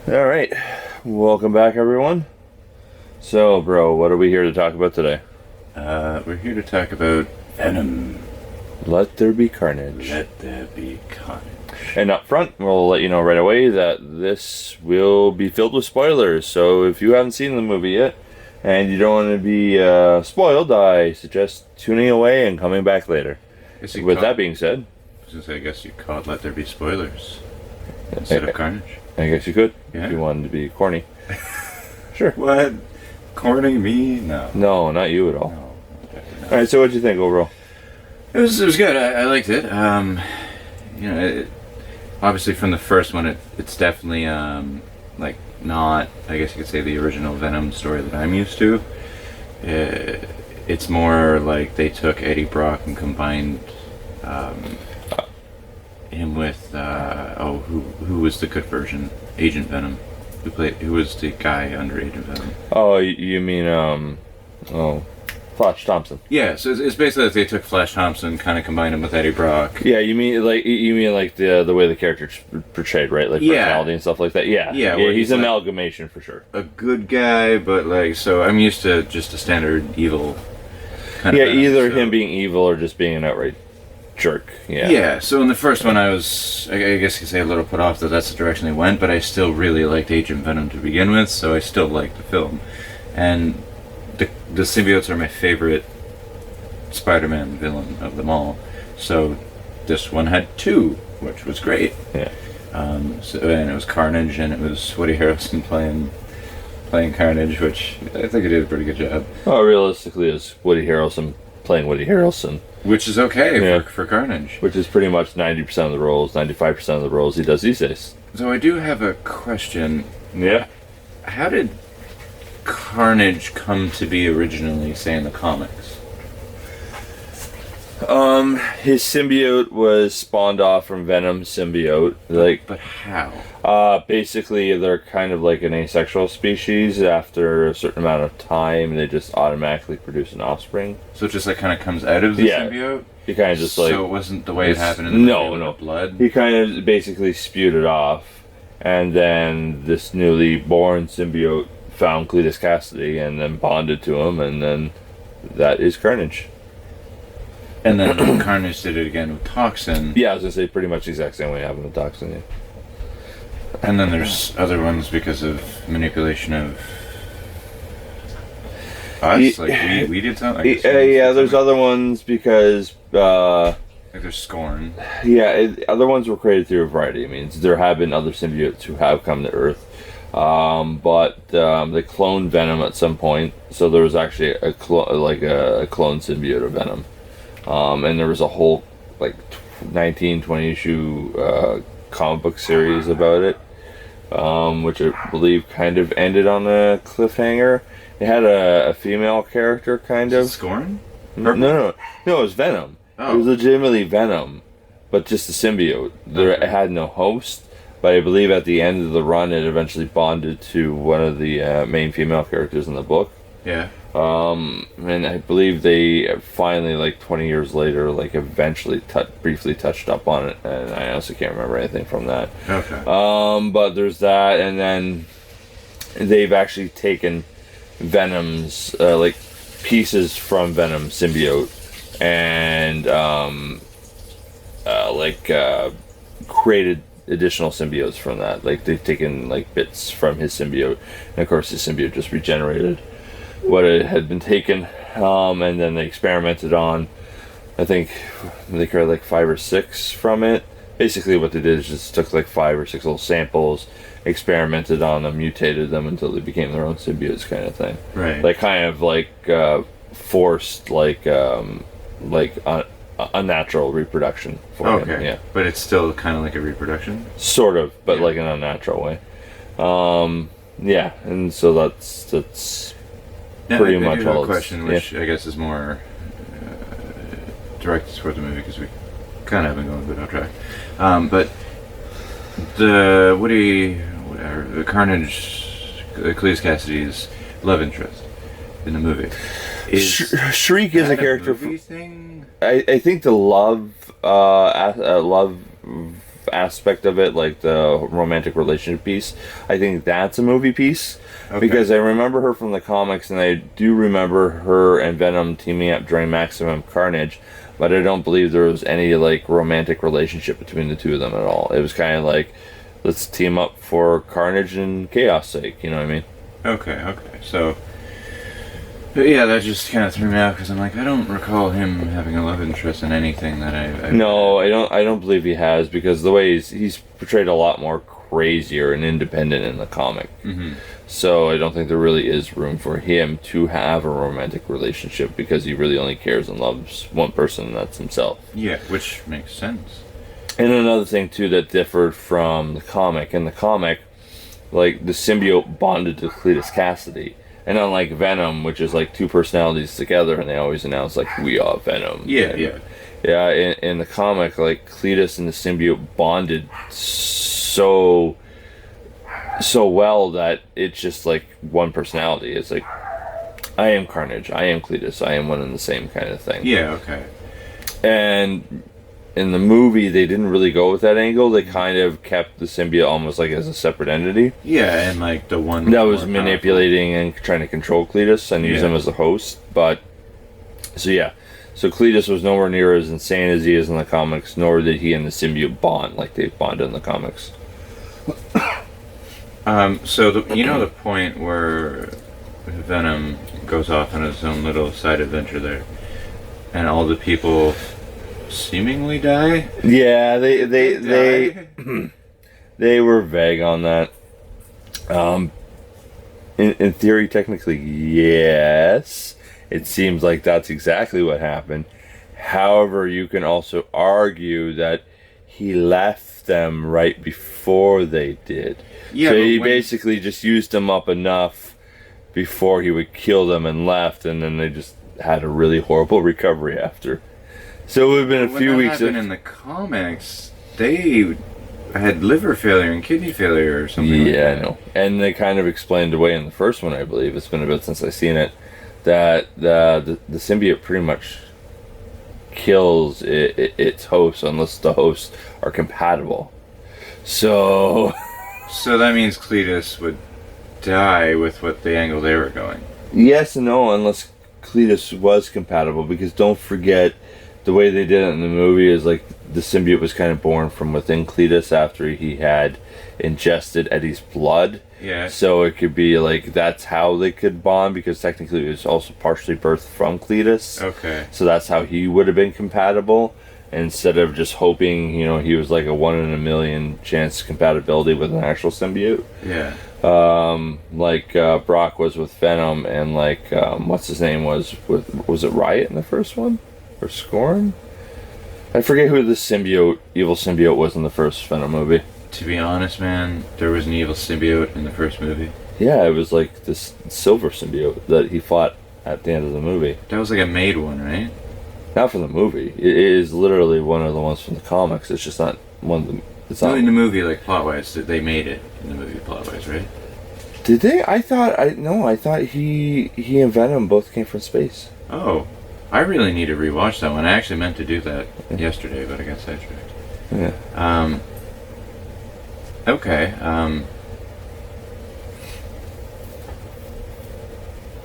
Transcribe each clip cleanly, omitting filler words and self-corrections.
All right, welcome back, everyone. So, bro, what are we here to talk about today? We're here to talk about Venom. Let there be carnage. Let there be carnage. And up front, we'll let you know right away that this will be filled with spoilers. So, if you haven't seen the movie yet and you don't want to be spoiled, I suggest tuning away and coming back later. With that being said, I guess you call it "Let there be spoilers" instead of carnage. I guess you could Yeah. if you wanted to be corny. Sure. What? Corning me? No. No, not you at all. No. Definitely not. All right. So, what do you think overall? It was good. I liked it. Obviously from the first one, it's definitely like not. I guess you could say the original Venom story that I'm used to. It's more like they took Eddie Brock and combined him with who was the good version? Agent Venom. Who was the guy under Agent Venom? Oh, you mean Flash Thompson. Yeah, so it's basically like they took Flash Thompson, kind of combined him with Eddie Brock. Yeah, you mean like the way the character's portrayed, right? Like personality and stuff like that. Yeah, Yeah, he's an like amalgamation for sure. a good guy, but like, so I'm used to just a standard evil kind Yeah, of Venom, either so. him being evil or just being an outright jerk. Yeah. Yeah, so in the first one, I guess you could say a little put off that that's the direction they went, but I still really liked Agent Venom to begin with, so I still liked the film. And the symbiotes are my favorite Spider-Man villain of them all. So this one had two, which was great. Yeah. And it was Carnage, and it was Woody Harrelson playing Carnage, which I think he did a pretty good job. Oh, realistically, is Woody Harrelson playing Woody Harrelson, Which is okay Yeah. for Carnage. which is pretty much 90% of the roles, 95% of the roles he does these days. So I do have a question. Yeah. How did Carnage come to be originally, say, in the comics? His symbiote was spawned off from Venom's symbiote. But how? Basically, they're kind of like an asexual species. After a certain amount of time, they just automatically produce an offspring. So it just like kind of comes out of the Yeah. symbiote? He kind of just like So it wasn't the way it it's- happened in the no, movie with no. the blood? he kind of basically spewed it off, and then this newly born symbiote found Cletus Cassidy and then bonded to him, and then that is Carnage. And then Carnage did it again with Toxin. Yeah, I was gonna say pretty much the exact same way it happened with Toxin. Yeah. And then there's other ones because of manipulation of us. Like we did something. Yeah, there's other ones because like there's Scorn. other ones were created through a variety of means. There have been other symbiotes who have come to Earth, but they cloned Venom at some point. So there was actually a clone symbiote of Venom, and there was a whole 19-20 issue comic book series about it, which I believe kind of ended on a cliffhanger. It had a female character, kind of. Scorn? No, it was Venom. Oh. It was legitimately Venom, but just a symbiote. It had no host, but I believe at the end of the run, it eventually bonded to one of the main female characters in the book. Yeah. And I believe they finally, 20 years later, eventually briefly touched up on it, and I honestly can't remember anything from that. Okay. But there's that, and then they've actually taken Venom's pieces from Venom's symbiote and created additional symbiotes from that. They've taken bits from his symbiote, and of course his symbiote just regenerated what it had been taken, and then they experimented on. I think they created 5 or 6 from it. Basically, what they did is just took 5 or 6 little samples, experimented on them, mutated them until they became their own symbiotes, kind of thing. Right. Forced unnatural reproduction for him. Yeah, But it's still kind of like a reproduction? sort of, but Yeah. in an unnatural way. Yeah, and so that's Now, pretty I much do have all a question, which I guess is more directed toward the movie because we kind of have been going a bit off track. But the the Carnage, Cletus Cassidy's love interest in the movie is Shriek is a character. movie thing. I think the love aspect of it, like the romantic relationship piece, I think that's a movie piece. Okay. Because I remember her from the comics, and I do remember her and Venom teaming up during Maximum Carnage, but I don't believe there was any like romantic relationship between the two of them at all. It was kind of like, let's team up for Carnage and Chaos sake, you know what I mean? Okay. So, but yeah, that just kind of threw me out because I'm like, I don't recall him having a love interest in anything that I No, I don't believe he has, because the way he's portrayed a lot more crazier and independent in the comic. Mm-hmm. So I don't think there really is room for him to have a romantic relationship, because he really only cares and loves one person, and that's himself. Yeah, which makes sense. And another thing too that differed from the comic, in the comic, like the symbiote bonded to Cletus Cassidy. And unlike Venom, which is like two personalities together, and they always announce like, we are Venom. Yeah. Yeah, in the comic, like Cletus and the symbiote bonded so well that it's just like one personality. It's like, I am Carnage, I am Cletus, I am one and the same kind of thing. Yeah, okay. And in the movie, they didn't really go with that angle. They kind of kept the symbiote almost like as a separate entity. Yeah, and like the one that was manipulating and trying to control Cletus and use him as a host. But so Cletus was nowhere near as insane as he is in the comics, nor did he and the symbiote bond like they bonded in the comics. So the point where Venom goes off on his own little side adventure there, and all the people seemingly die? Yeah, they were vague on that. In theory, technically, yes. It seems like that's exactly what happened. However, you can also argue that he left them right before they did. Yeah, so he basically just used them up enough before he would kill them and left, and then they just had a really horrible recovery after. So it would have been a few weeks. In the comics, they had liver failure and kidney failure or something. Yeah, like that. I know. And they kind of explained away in the first one, I believe. It's been a bit since I've seen it. That the symbiote pretty much kills its hosts unless the hosts are compatible. So that means Cletus would die with what the angle they were going. Yes and no, unless Cletus was compatible, because don't forget, the way they did it in the movie is like the symbiote was kind of born from within Cletus after he had ingested Eddie's blood. Yeah. So it could be like that's how they could bond, because technically it was also partially birthed from Cletus. Okay. So that's how he would have been compatible, instead of just hoping, he was like a 1 in a million chance compatibility with an actual symbiote. Yeah. Like Brock was with Venom, and like what's his name was it Riot in the first one? Or Scorn? I forget who the evil symbiote was in the first Venom movie. To be honest, man, there was an evil symbiote in the first movie. Yeah, it was like this silver symbiote that he fought at the end of the movie. That was like a made one, right? Not from the movie. It is literally one of the ones from the comics. It's just not one of them. It's not in the movie, like plot-wise, they made it in the movie plot-wise, right? Did they? I thought he and Venom both came from space. Oh. I really need to rewatch that one. I actually meant to do that yesterday, but I got sidetracked. Yeah. Okay.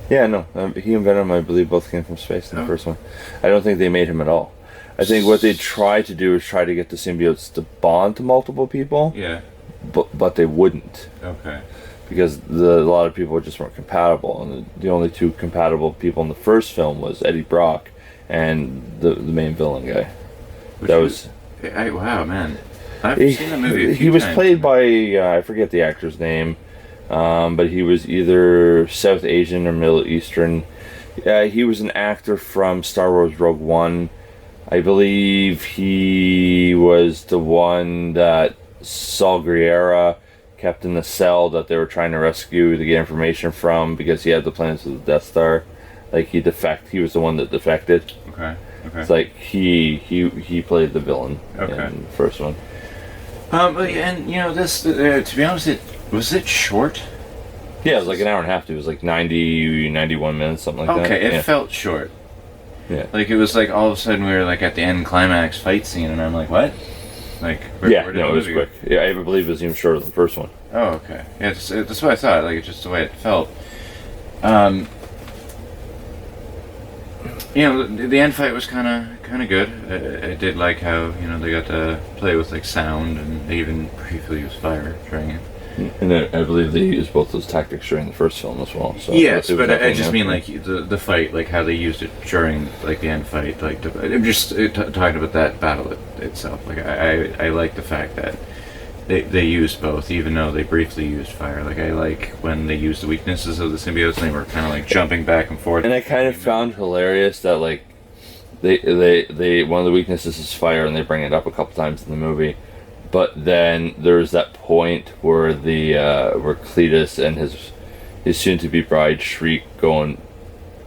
Yeah, no. He and Venom, I believe, both came from space in the first one. I don't think they made him at all. I think what they tried to do is try to get the symbiotes to bond to multiple people. Yeah. But they wouldn't. Okay. Because a lot of people just weren't compatible, and the only two compatible people in the first film was Eddie Brock and the main villain guy. Wow, man. I've seen the movie a few He was times. played by I forget the actor's name, but he was either South Asian or Middle Eastern. He was an actor from Star Wars Rogue One. I believe he was the one that Saul Guerrera kept in the cell that they were trying to rescue to get information from, because he had the plans for the Death Star. Like he was the one that defected. Okay. It's like he played the villain in the first one. And this to be honest, was it short? Yeah, it was like an hour and a half. It was like 91 minutes, something like that. Okay, it felt short. Yeah. Like it was like all of a sudden we were like at the end climax fight scene, and I'm like, what? Like, Yeah, where did no, the it was movie go? quick. Yeah, I believe it was even shorter than the first one. Oh, okay. Yeah, that's what I thought. Like, it's just the way it felt. Um, the end fight was kind of good. I did like how they got to play with like sound, and they even briefly used fire during it. And I believe they used both those tactics during the first film as well. So Yes, it was but I definitely just mean natural. like the fight, like how they used it during like the end fight. Like I'm just talking about that battle itself. Like I like the fact that they used both, even though they briefly used fire. Like I like when they used the weaknesses of the symbiotes, and they were kind of like jumping back and forth. And I kind of found hilarious that like they one of the weaknesses is fire, and they bring it up a couple times in the movie. But then there's that point where where Cletus and his soon-to-be bride Shriek go and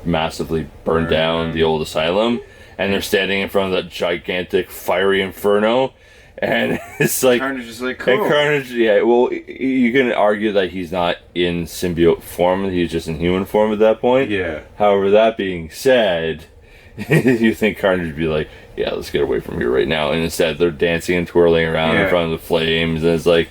massively burn down the old asylum, and they're standing in front of that gigantic fiery inferno, and it's like Carnage is like, cool. And Carnage, yeah. Well, you can argue that he's not in symbiote form; he's just in human form at that point. Yeah. However, that being said, you think Carnage would be like, yeah, let's get away from here right now. And instead, they're dancing and twirling around in front of the flames. And it's like,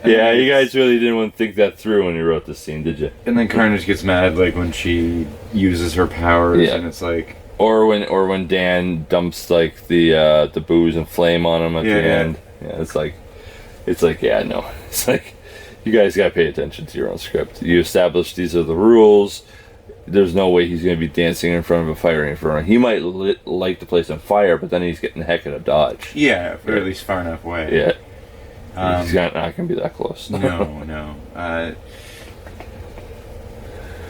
yeah, you guys really didn't want to think that through when you wrote this scene, did you? And then Carnage gets mad, like, when she uses her powers, and it's like... Or when Dan dumps, like, the booze and flame on him at the end. Yeah, it's like, yeah, no. It's like, you guys got to pay attention to your own script. You established these are the rules. There's no way he's going to be dancing in front of a fire inferno. He might light the place on fire, but then he's getting the heck of a dodge. Yeah, or at least far enough away. Yeah. He's not going to be that close. No.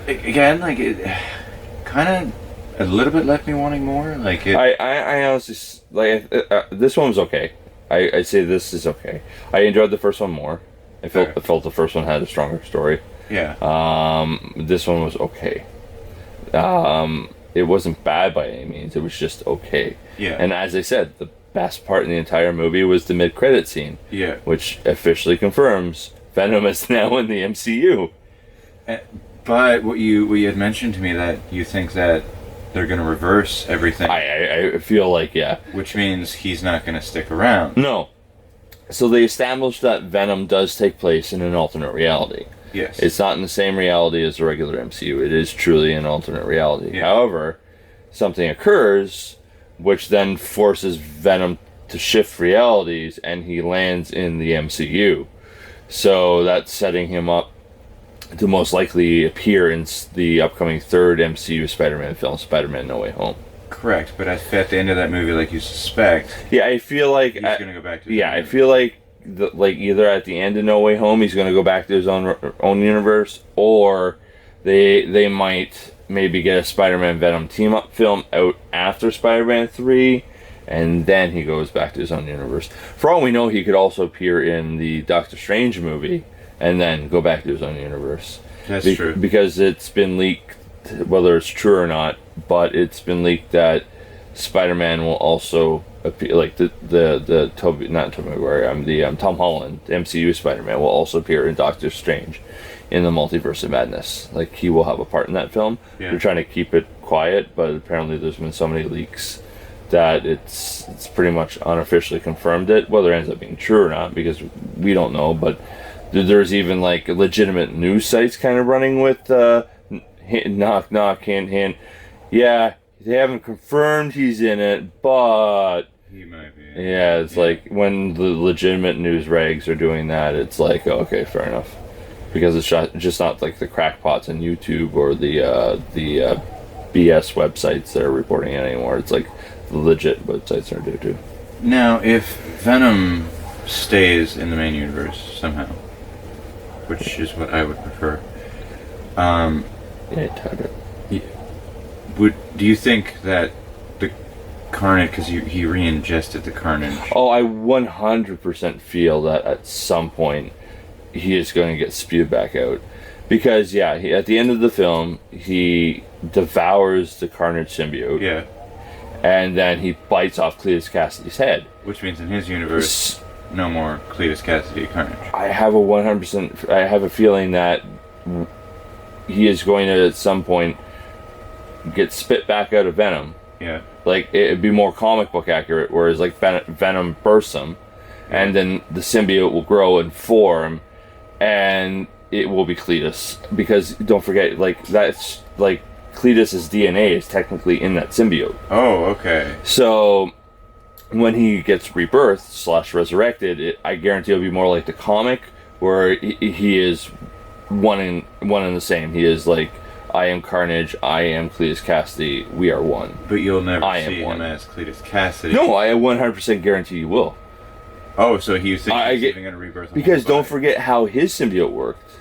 Again, like, it kind of a little bit left me wanting more. Like, I honestly, like, this one was okay. I say this is okay. I enjoyed the first one more. I felt the first one had a stronger story. Yeah. This one was okay. It wasn't bad by any means. It was just okay. Yeah. And as I said, the best part in the entire movie was the mid-credit scene. Yeah. Which officially confirms Venom is now in the MCU. But what you had mentioned to me that you think that they're going to reverse everything. I feel like, yeah. Which means he's not going to stick around. No. So they established that Venom does take place in an alternate reality. Yes. It's not in the same reality as the regular MCU. It is truly an alternate reality. Yeah. However, something occurs which then forces Venom to shift realities, and he lands in the MCU. So that's setting him up to most likely appear in the upcoming third MCU Spider-Man film, Spider-Man No Way Home. Correct, but at the end of that movie, like you suspect, yeah, I feel like he's going to go back to his I feel like either at the end of No Way Home, he's going to go back to his own universe, or they might maybe get a Spider-Man Venom team-up film out after Spider-Man 3, and then he goes back to his own universe. For all we know, he could also appear in the Doctor Strange movie and then go back to his own universe. That's true. Because it's been leaked, whether it's true or not, but it's been leaked that Spider-Man will also appear, like the Tobey, not Tobey Maguire, the Tom Holland MCU Spider-Man will also appear in Doctor Strange in the Multiverse of Madness. Like, he will have a part in that film. Yeah. They're trying to keep it quiet, but apparently there's been so many leaks that it's pretty much unofficially confirmed it. Whether it ends up being true or not, because we don't know, but there's even like legitimate news sites kind of running with knock knock hint hint. Yeah, they haven't confirmed he's in it, but he might be. Yeah, it's like when the legitimate news rags are doing that, it's like, oh, okay, fair enough, because it's just not like the crackpots on YouTube or the BS websites that are reporting it anymore. It's like the legit websites are due to. Now, if Venom stays in the main universe somehow, which is what I would prefer, do you think that the Carnage, because he re-ingested the Carnage? Oh, I 100% feel that at some point he is going to get spewed back out, because at the end of the film he devours the Carnage symbiote. Yeah. And then he bites off Cletus Cassidy's head. Which means in his universe, no more Cletus Cassidy Carnage. I have a feeling that he is going to at some point get spit back out of Venom. Yeah. Like, it'd be more comic book accurate, whereas like Venom bursts him, and then the symbiote will grow and form, and it will be Cletus. Because don't forget, like that's like Cletus's DNA is technically in that symbiote. Oh, okay. So when he gets rebirthed / resurrected, I guarantee it'll be more like the comic, where he is one in the same. He is like, I am Carnage, I am Cletus Cassidy, we are one. But you'll never see him as Cletus Cassidy. No, I 100% guarantee you will. Oh, so you think he's even going to rebirth? Because don't forget how his symbiote worked.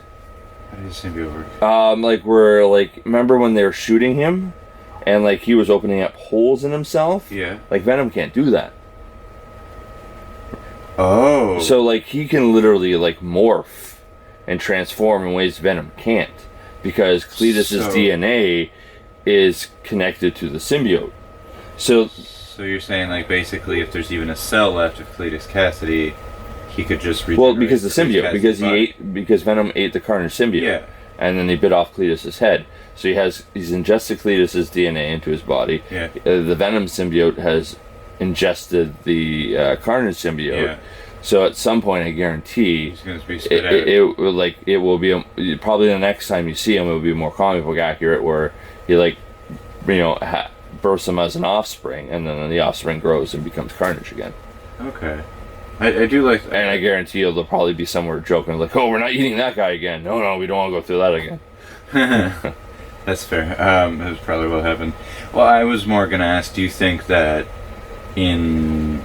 How did his symbiote work? Like where, like, remember when they were shooting him, and like he was opening up holes in himself? Yeah. Like Venom can't do that. Oh. So like he can literally like morph and transform in ways Venom can't, because Cletus's DNA is connected to the symbiote. So you're saying, like, basically if there's even a cell left of Cletus Cassidy, he could just because the symbiote, because Venom ate the Carnage symbiote. Yeah. And then he bit off Cletus's head. So he's ingested Cletus's DNA into his body. Yeah. The Venom symbiote has ingested the Carnage symbiote. Yeah. So at some point, I guarantee he's going to be spit out. It will be probably the next time you see him, it will be more comic book accurate, where he births him as an offspring, and then the offspring grows and becomes Carnage again. Okay. I do like that. And I guarantee you they'll probably be somewhere joking like, oh, we're not eating that guy again. No, we don't want to go through that again. That's fair. That's probably what happened. Well, I was more going to ask, do you think that in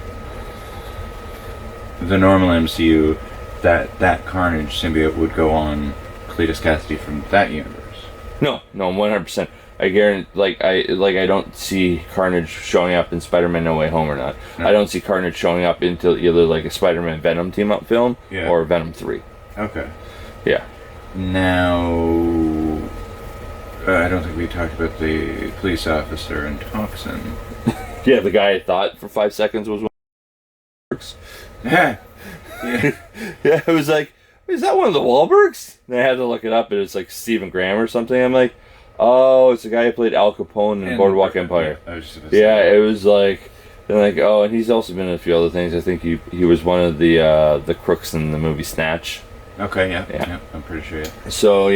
the normal MCU that Carnage symbiote would go on Cletus Cassidy from that universe? No, 100%. I guarantee, I don't see Carnage showing up in Spider-Man No Way Home or not. No. I don't see Carnage showing up into either like a Spider-Man Venom team-up film or Venom 3. Okay. Yeah. Now, I don't think we talked about the police officer in Toxin. Yeah, the guy I thought for 5 seconds was one of the Wahlbergs. Yeah. Yeah, it was like, is that one of the Wahlbergs? And I had to look it up, and it's like Stephen Graham or something. I'm like, oh, it's the guy who played Al Capone in Boardwalk Empire. Yeah, it was like, oh, and he's also been in a few other things. I think he was one of the crooks in the movie Snatch. Okay, yeah, I'm pretty sure. Yeah. So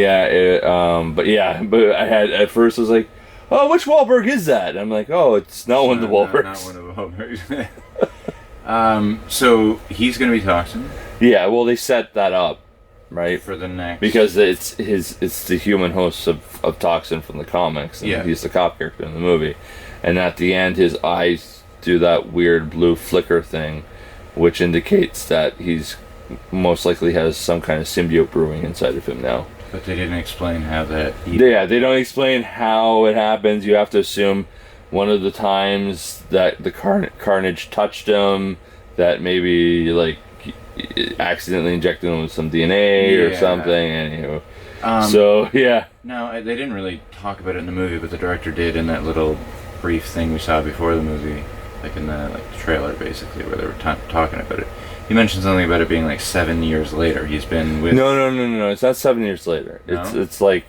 but I had at first I was like, oh, which Wahlberg is that? And I'm like, oh, it's not one of the Wahlbergs. Not one of the Wahlbergs. So he's gonna be Toxin. Yeah, well, they set that up. Right, for the next, because it's the human host of Toxin from the comics, and he's the cop character in the movie, and at the end his eyes do that weird blue flicker thing, which indicates that he's most likely has some kind of symbiote brewing inside of him now. But they didn't explain how that. Yeah, they don't explain how it happens. You have to assume one of the times that the Carnage touched him, that maybe like accidentally injected him with some DNA or something. Anywho, No, they didn't really talk about it in the movie, but the director did in that little brief thing we saw before the movie, like in the trailer, basically, where they were talking about it. He mentioned something about it being like 7 years later. He's been with. No. It's not 7 years later. No? It's like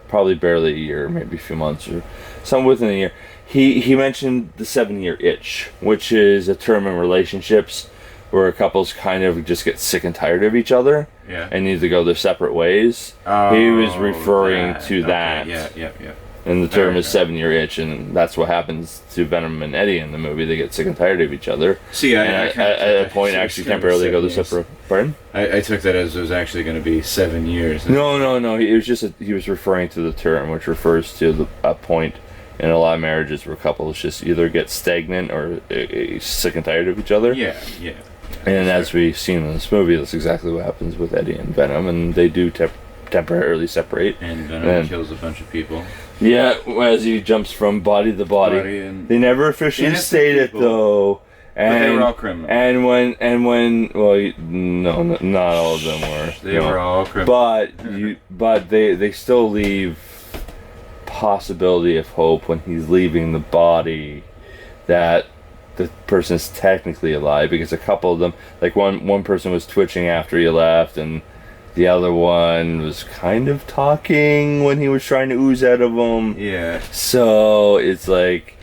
probably barely a year, maybe a few months or something within a year. He mentioned the 7-year itch, which is a term in relationships where couples kind of just get sick and tired of each other and need to go their separate ways. He was referring to that. Yeah. And the term is 7-year itch, and that's what happens to Venom and Eddie in the movie. They get sick and tired of each other. See, at a point, actually temporarily go their separate. Pardon? I took that as it was actually going to be 7 years. No. It was just he was referring to the term, which refers to a point in a lot of marriages where couples just either get stagnant or sick and tired of each other. Yeah. And as we've seen in this movie, that's exactly what happens with Eddie and Venom, and they do temporarily separate. And Venom kills a bunch of people. Yeah, as he jumps from body to body. They never officially state it though. And, but they were all criminals. No, not all of them were. They were all criminals. But they still leave possibility of hope when he's leaving the body that the person's technically alive, because a couple of them, like one person was twitching after he left, and the other one was kind of talking when he was trying to ooze out of him. Yeah. So it's like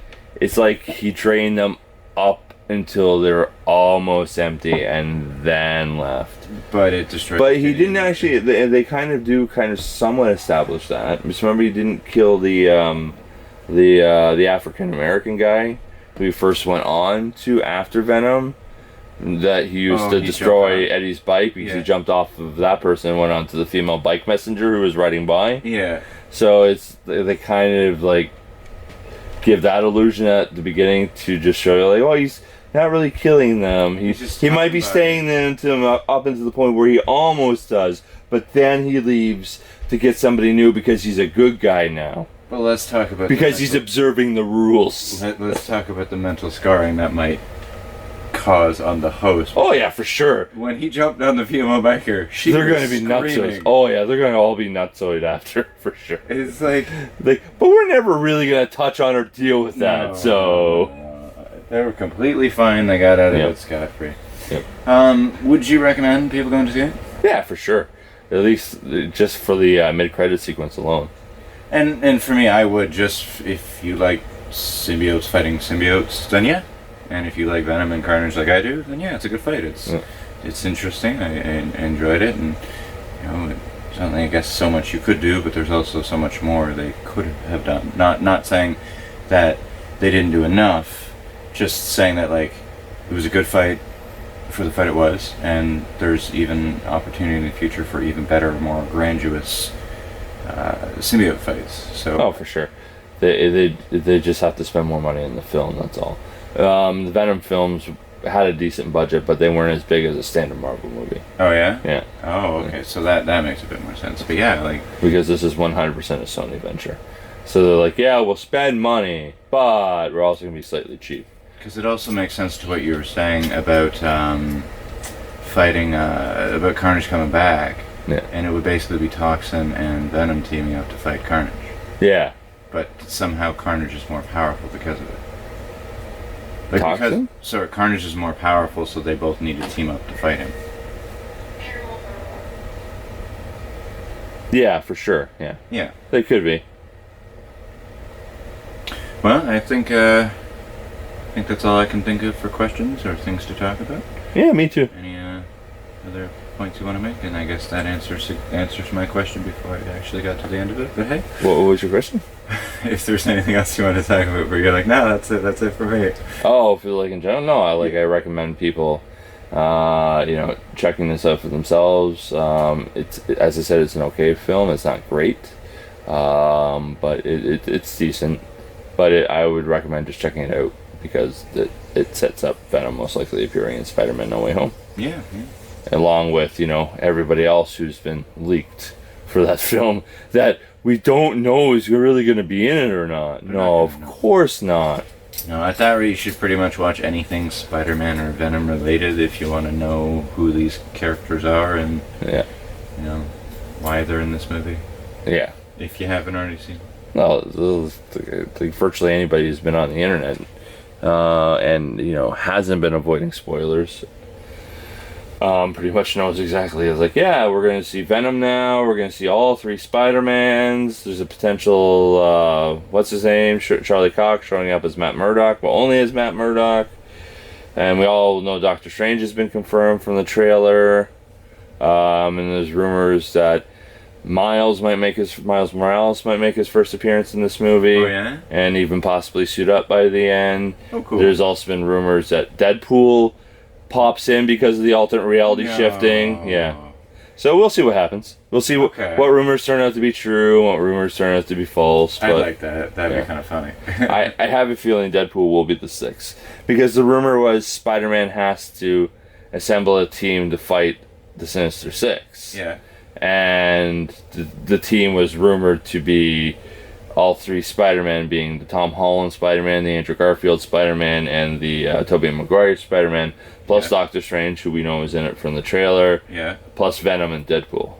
he trained them up until they were almost empty and then left. But it destroyed. But he didn't actually. They kind of somewhat establish that. Just remember, he didn't kill the African American guy who first went on to after Venom. That he used to destroy Eddie's bike because he jumped off of that person and went on to the female bike messenger who was riding by. Yeah. So they kind of like give that illusion at the beginning to just show you like, oh, he's not really killing them. He might be staying into them up into the point where he almost does, but then he leaves to get somebody new because he's a good guy now. Well, let's talk about because he's observing the rules. Let's talk about the mental scarring that might cause on the host. Oh yeah, for sure. When he jumped on the female biker, they're going to be nutsoid. Oh yeah, they're going to all be nutsoid after for sure. It's like, but we're never really going to touch on or deal with that. They were completely fine. They got out of it scot-free. Yep. Would you recommend people going to see it? Yeah, for sure. At least just for the mid-credit sequence alone. And for me, I would just, if you like symbiotes fighting symbiotes, then yeah. And if you like Venom and Carnage like I do, then yeah, it's a good fight. It's interesting. I enjoyed it, and there's only, I guess, so much you could do, but there's also so much more they could have done. Not saying that they didn't do enough, just saying that like it was a good fight for the fight it was, and there's even opportunity in the future for even better, more grandiose symbiote fights. So for sure, they just have to spend more money in the film. That's all. The Venom films had a decent budget, but they weren't as big as a standard Marvel movie. Oh yeah? Yeah. Oh, okay. So that makes a bit more sense. But yeah, like, because this is 100% a Sony venture. So they're like, yeah, we'll spend money, but we're also going to be slightly cheap. Because it also makes sense to what you were saying about fighting, about Carnage coming back. Yeah. And it would basically be Toxin and Venom teaming up to fight Carnage. Yeah. But somehow Carnage is more powerful because of it. Like Toxin? Carnage is more powerful, so they both need to team up to fight him. Yeah, for sure. Yeah. Yeah. They could be. Well, I think that's all I can think of for questions or things to talk about. Yeah, me too. Any other points you want to make? And I guess that answers my question before I actually got to the end of it. But hey, what was your question? If there's anything else you want to talk about, where you're like, no, that's it for me. Oh, feel like in general, no. I recommend people, checking this out for themselves. It's, as I said, it's an okay film. It's not great, but it's decent. But I would recommend just checking it out because it sets up Venom most likely appearing in Spider-Man: No Way Home. Yeah. Along with everybody else who's been leaked for that film that we don't know is really going to be in it or not. No, of course not. No, at that rate, you should pretty much watch anything Spider-Man or Venom related if you want to know who these characters are and why they're in this movie. Yeah. If you haven't already seen. Well, virtually anybody who's been on the internet and hasn't been avoiding spoilers pretty much knows exactly. It's like, yeah, we're going to see Venom now. We're going to see all 3 Spider-Mans. There's a potential, what's his name? Charlie Cox showing up as Matt Murdock, but only as Matt Murdock. And we all know Doctor Strange has been confirmed from the trailer. And there's rumors that Miles Morales might make his first appearance in this movie. Oh, yeah? And even possibly suit up by the end. Oh, cool. There's also been rumors that Deadpool pops in because of the alternate reality shifting. Yeah. So we'll see what happens. We'll see what rumors turn out to be true, what rumors turn out to be false. I like that. That'd be kind of funny. I have a feeling Deadpool will be the 6th. Because the rumor was Spider-Man has to assemble a team to fight the Sinister Six. Yeah. And the team was rumored to be all 3 Spider-Man, being the Tom Holland Spider-Man, the Andrew Garfield Spider-Man, and the Tobey Maguire Spider-Man, plus Doctor Strange, who we know is in it from the trailer, plus Venom and Deadpool.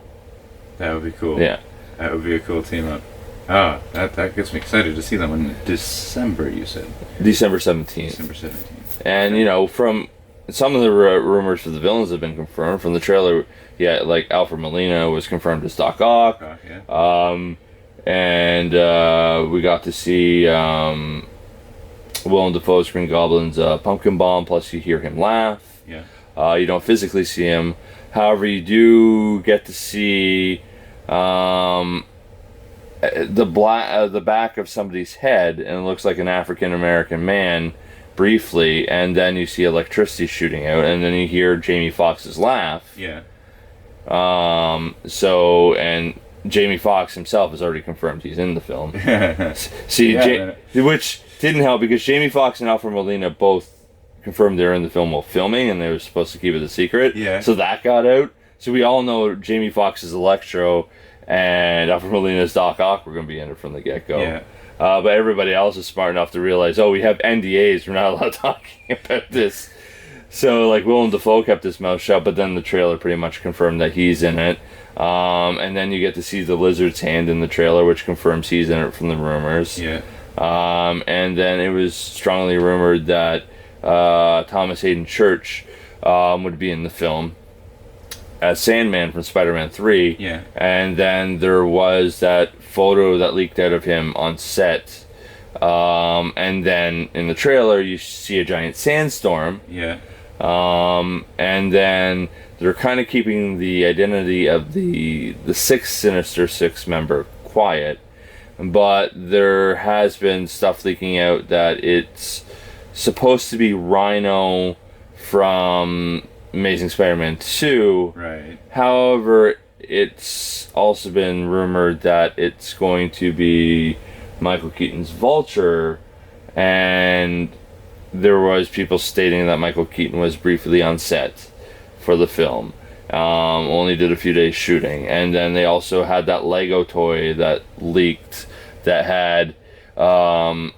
That would be cool. Yeah. That would be a cool team up. Oh, that gets me excited to see them in December, you said? December 17th. December 17th. And, from some of the rumors for the villains have been confirmed. From the trailer, like Alfred Molina was confirmed as Doc Ock. And we got to see Willem Dafoe's Green Goblin's pumpkin bomb. Plus, you hear him laugh. Yeah. You don't physically see him. However, you do get to see the back of somebody's head, and it looks like an African American man briefly, and then you see electricity shooting out, and then you hear Jamie Foxx's laugh. Yeah. And Jamie Foxx himself has already confirmed he's in the film. See, which didn't help because Jamie Foxx and Alfred Molina both confirmed they're in the film while filming, and they were supposed to keep it a secret. Yeah. So that got out. So we all know Jamie Foxx is Electro, and Alfred Molina's Doc Ock were going to be in it from the get-go. Yeah. But everybody else is smart enough to realize, we have NDAs, we're not allowed talking about this. So, like, Willem Dafoe kept his mouth shut, but then the trailer pretty much confirmed that he's in it. And then you get to see the lizard's hand in the trailer, which confirms he's in it from the rumors. Yeah. And then it was strongly rumored that Thomas Hayden Church would be in the film as Sandman from Spider-Man 3. Yeah. And then there was that photo that leaked out of him on set. And then in the trailer, you see a giant sandstorm. Yeah. And then they're kind of keeping the identity of the sixth Sinister Six member quiet. But there has been stuff leaking out that it's supposed to be Rhino from Amazing Spider-Man 2. Right. However, it's also been rumored that it's going to be Michael Keaton's Vulture, and there was people stating that Michael Keaton was briefly on set for the film. Only did a few days shooting, and then they also had that Lego toy that leaked that had Michael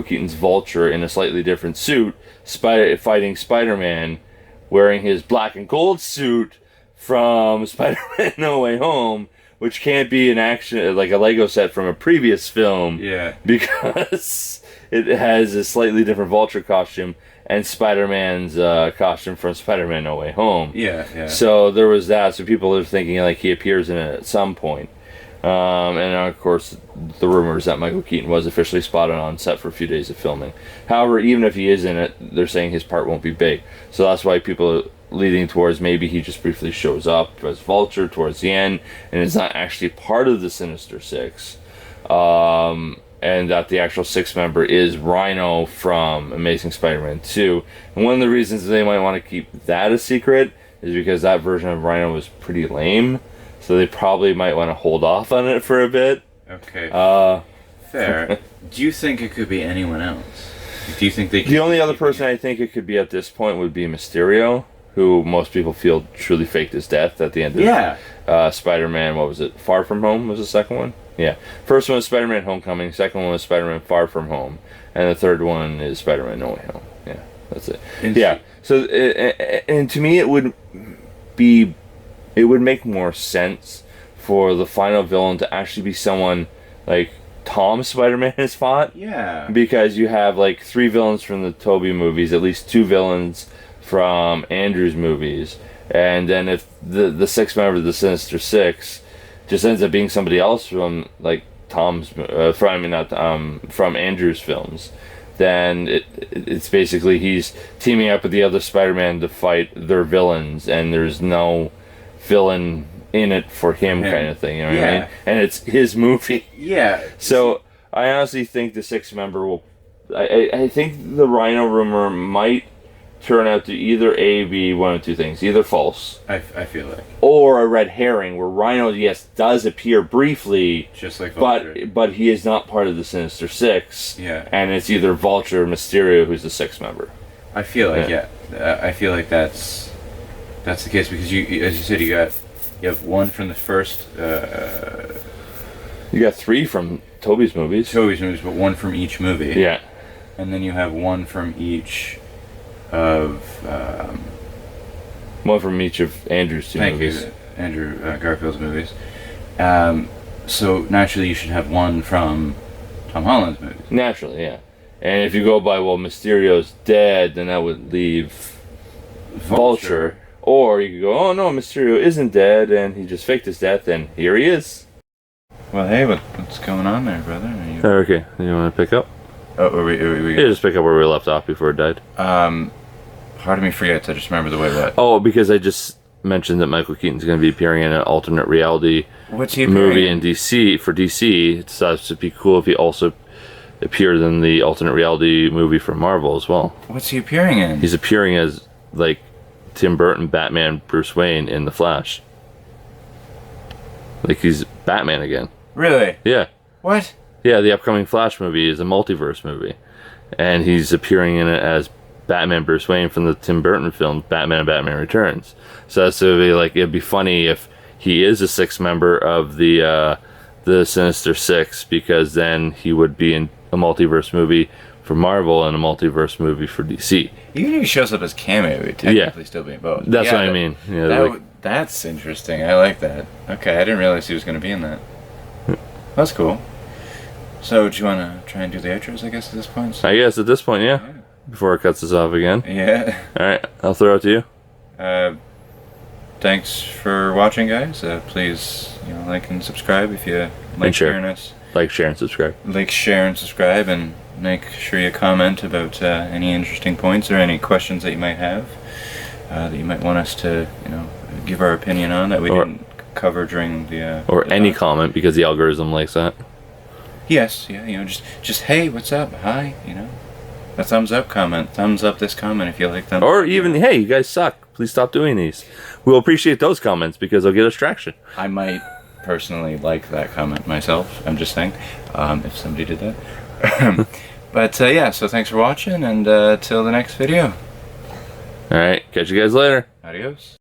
Keaton's Vulture in a slightly different suit, fighting Spider-Man, wearing his black and gold suit from Spider-Man No Way Home, which can't be an action like a Lego set from a previous film. Yeah. Because it has a slightly different Vulture costume and Spider-Man's costume from Spider-Man No Way Home. Yeah, yeah. So there was that. So people are thinking like he appears in it at some point. And of course, the rumors that Michael Keaton was officially spotted on set for a few days of filming. However, even if he is in it, they're saying his part won't be big. So that's why people are leading towards maybe he just briefly shows up as Vulture towards the end and is not actually part of the Sinister Six. And that the actual sixth member is Rhino from Amazing Spider-Man 2. And one of the reasons they might want to keep that a secret is because that version of Rhino was pretty lame. So they probably might want to hold off on it for a bit. Okay. Fair. Do you think it could be anyone else? Do you think they could... The only other person I think it could be at this point would be Mysterio, who most people feel truly faked his death at the end of Spider-Man, what was it? Far From Home was the second one? Yeah. First one was Spider-Man Homecoming, second one was Spider-Man Far From Home, and the third one is Spider-Man No Way Home. Yeah, that's it. Yeah. So, and to me it would make more sense for the final villain to actually be someone like Tom Spider-Man has fought. Yeah. Because you have like 3 villains from the Tobey movies, at least 2 villains from Andrew's movies, and then if the sixth member of the Sinister Six just ends up being somebody else from like from Andrew's films, then it's basically he's teaming up with the other Spider-Man to fight their villains, and there's no villain in it for him kind of thing, you know what I mean? And it's his movie. Yeah. So I honestly think the sixth member will... I think the Rhino rumor might turn out to either be one of two things. Either false. I feel like. Or a red herring where Rhino, yes, does appear briefly. Just like Vulture. But he is not part of the Sinister Six. Yeah. And it's either Vulture or Mysterio who's the sixth member. I feel like, I feel like that's the case because you, as you said, you have one from the first... You got 3 from Tobey's movies. But one from each movie. Yeah. And then you have one from each of... one from each of Andrew's 2 movies. Andrew Garfield's movies. So naturally you should have one from Tom Holland's movies. Naturally, yeah. And if you go by, Mysterio's dead, then that would leave Vulture. Or you could go, oh no, Mysterio isn't dead, and he just faked his death, and here he is. Well, hey, what's going on there, brother? Are you Okay, you want to pick up? Oh, are we Yeah, just pick up where we left off before it died. Part of me forgets. I just remember the way what. Oh, because I just mentioned that Michael Keaton's going to be appearing in an alternate reality What's he movie appearing in DC for DC. It decides to be cool if he also appeared in the alternate reality movie for Marvel as well. What's he appearing in? He's appearing as like Tim Burton Batman Bruce Wayne in The Flash. Like he's Batman again. Really? Yeah. What? Yeah, the upcoming Flash movie is a multiverse movie. And he's appearing in it as Batman Bruce Wayne from the Tim Burton film Batman and Batman Returns. So that's to be like, it'd be funny if he is a sixth member of the Sinister Six, because then he would be in a multiverse movie for Marvel and a multiverse movie for DC. Even if he shows up as cameo, he'd technically still be in both. That's what I mean. Yeah, that's interesting. I like that. Okay, I didn't realize he was going to be in that. That's cool. So, do you want to try and do the outros, I guess, at this point? I guess at this point, yeah. Before it cuts us off again. Yeah. Alright, I'll throw it to you. Thanks for watching, guys. Please, like and subscribe if you like hearing us. Like, share, and subscribe. Like, share, and subscribe, and make sure you comment about any interesting points or any questions that you might have that you might want us to, give our opinion on that we didn't cover during the. Or any comment, because the algorithm likes that. Yes, yeah, just hey, what's up? Hi, a thumbs up comment, thumbs up this comment if you like them. Or even, hey, you guys suck. Please stop doing these. We'll appreciate those comments because they'll get us traction. I might personally like that comment myself. I'm just saying, if somebody did that. But yeah, so thanks for watching, and till the next video. All right, catch you guys later. Adios.